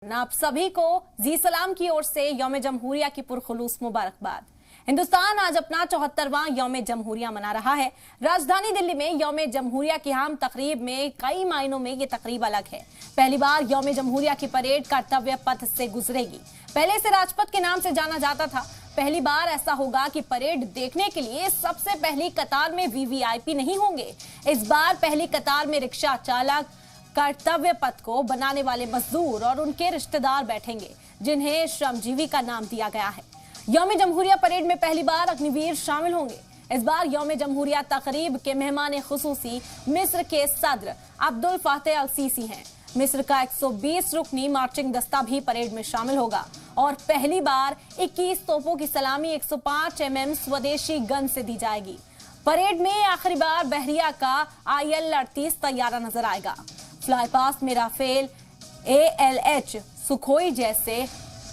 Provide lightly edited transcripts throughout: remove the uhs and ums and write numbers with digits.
आप सभी को जी सलाम की ओर से यौम जमहूरिया की पुरखुलूस मुबारकबाद। हिंदुस्तान आज अपना 74वां यौम जमहूरिया मना रहा है। राजधानी दिल्ली में यौम जमहूरिया की आम तकरीब में कई मायनों में ये तकरीब अलग है। पहली बार यौम जमहूरिया की परेड कर्तव्य पथ से गुजरेगी। पहले इसे राजपथ के नाम से जाना जाता था। पहली बार ऐसा होगा कि परेड देखने के लिए सबसे पहली कतार में वीवीआईपी नहीं होंगे। इस बार पहली कतार में रिक्शा चालक, कर्तव्य पथ को बनाने वाले मजदूर और उनके रिश्तेदार बैठेंगे, जिन्हें श्रमजीवी का नाम दिया गया है। यौम जमहूरिया परेड में पहली बार अग्निवीर शामिल होंगे। इस बार यौम जमहूरिया तकरीब के मेहमान खुसूसी मिस्र के सदर अब्दुल फातह अल सीसी हैं। मिस्र का 120 रुकनी मार्चिंग दस्ता भी परेड में शामिल होगा और पहली बार 21 तोपों की सलामी 105 mm स्वदेशी गन से दी जाएगी। परेड में आखिरी बार बहरिया का IL-38 तैयारा नजर आएगा। फ्लाई पास्ट में राफेल, ALH, सुखोई जैसे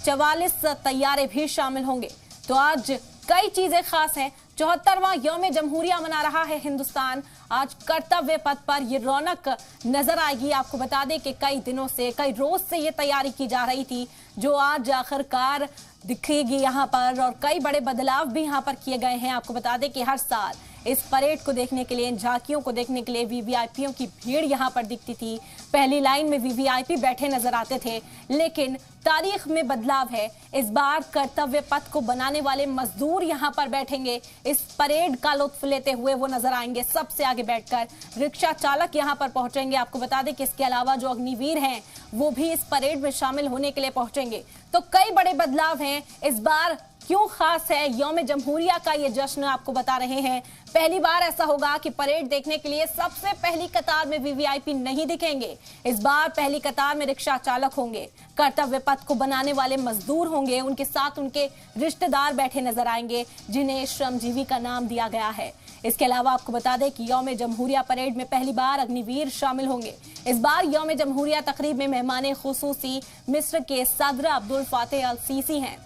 44 तैयारे भी शामिल होंगे। तो आज कई चीजें खास हैं। 74वां यौम जमहूरिया मना रहा है हिंदुस्तान। आज कर्तव्य पथ पर ये रौनक नजर आएगी। आपको बता दें कि कई दिनों से, कई रोज से ये तैयारी की जा रही थी, जो आज आखिरकार दिखेगी यहाँ पर। और कई बड़े बदलाव भी यहाँ पर किए गए हैं। आपको बता दें कि हर साल इस परेड को देखने के लिए, इन झांकियों को देखने के लिए वीवीआईपीओं की भीड़ यहाँ पर दिखती थी। पहली लाइन में वीवीआईपी बैठे नजर आते थे, लेकिन तारीख में बदलाव है। इस बार कर्तव्य पथ को बनाने वाले मजदूर यहाँ पर बैठेंगे। इस परेड का लुत्फ लेते हुए वो नजर आएंगे। सबसे आगे बैठकर रिक्शा चालक यहाँ पर पहुंचेंगे। आपको बता दें कि इसके अलावा जो अग्निवीर हैं वो भी इस परेड में शामिल होने के लिए पहुंचेंगे। तो कई बड़े बदलाव हैं। इस बार क्यों खास है यौम जमहूरिया का ये जश्न, आपको बता रहे हैं। पहली बार ऐसा होगा कि परेड देखने के लिए सबसे पहली कतार में वीवीआईपी नहीं दिखेंगे। इस बार पहली कतार में रिक्शा चालक होंगे, कर्तव्य पथ को बनाने वाले मजदूर होंगे, उनके साथ उनके रिश्तेदार बैठे नजर आएंगे, जिन्हें श्रमजीवी का नाम दिया गया है। इसके अलावा आपको बता दें कि यौम जमहूरिया परेड में पहली बार अग्निवीर शामिल होंगे। इस बार यौम जमहूरिया तकरीब में मेहमान खुसूसी मिस्र के सदर अब्दुल फातह अल सीसी हैं।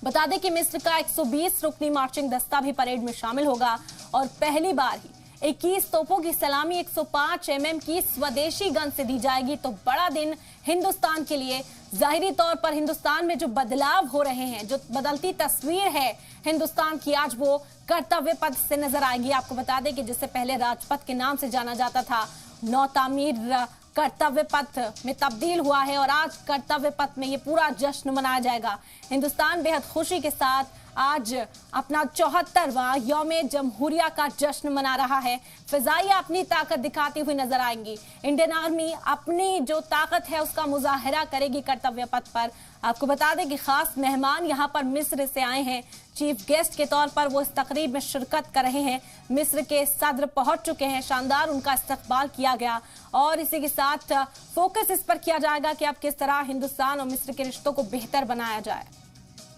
बता दें कि मिस्र का 120 रुकनी मार्चिंग दस्ता भी परेड में शामिल होगा और पहली बार ही 21 तोपों की सलामी 105 mm की स्वदेशी गन से दी जाएगी। तो बड़ा दिन हिंदुस्तान के लिए। जाहिरी तौर पर हिंदुस्तान में जो बदलाव हो रहे हैं, जो बदलती तस्वीर है हिंदुस्तान की, आज वो कर्तव्य पथ से नजर आएगी। आपको बता दें कि जिससे पहले राजपथ के नाम से जाना जाता था, नौ तामीर कर्तव्य पथ में तब्दील हुआ है और आज कर्तव्य पथ में ये पूरा जश्न मनाया जाएगा। हिंदुस्तान बेहद खुशी के साथ आज अपना 74वां यौम जमहूरिया का जश्न मना रहा है। फिजाइया अपनी ताकत दिखाती हुई नजर आएंगी। इंडियन आर्मी अपनी जो ताकत है उसका मुजाहिरा करेगी कर्तव्य पथ पर। आपको बता दें कि खास मेहमान यहाँ पर मिस्र से आए हैं। चीफ गेस्ट के तौर पर वो इस तकरीब में शिरकत कर रहे हैं। मिस्र के सदर पहुंच चुके हैं। शानदार उनका इस्तकबाल किया गया और इसी के साथ फोकस इस पर किया जाएगा कि अब किस तरह हिंदुस्तान और मिस्र के रिश्तों को बेहतर बनाया जाए।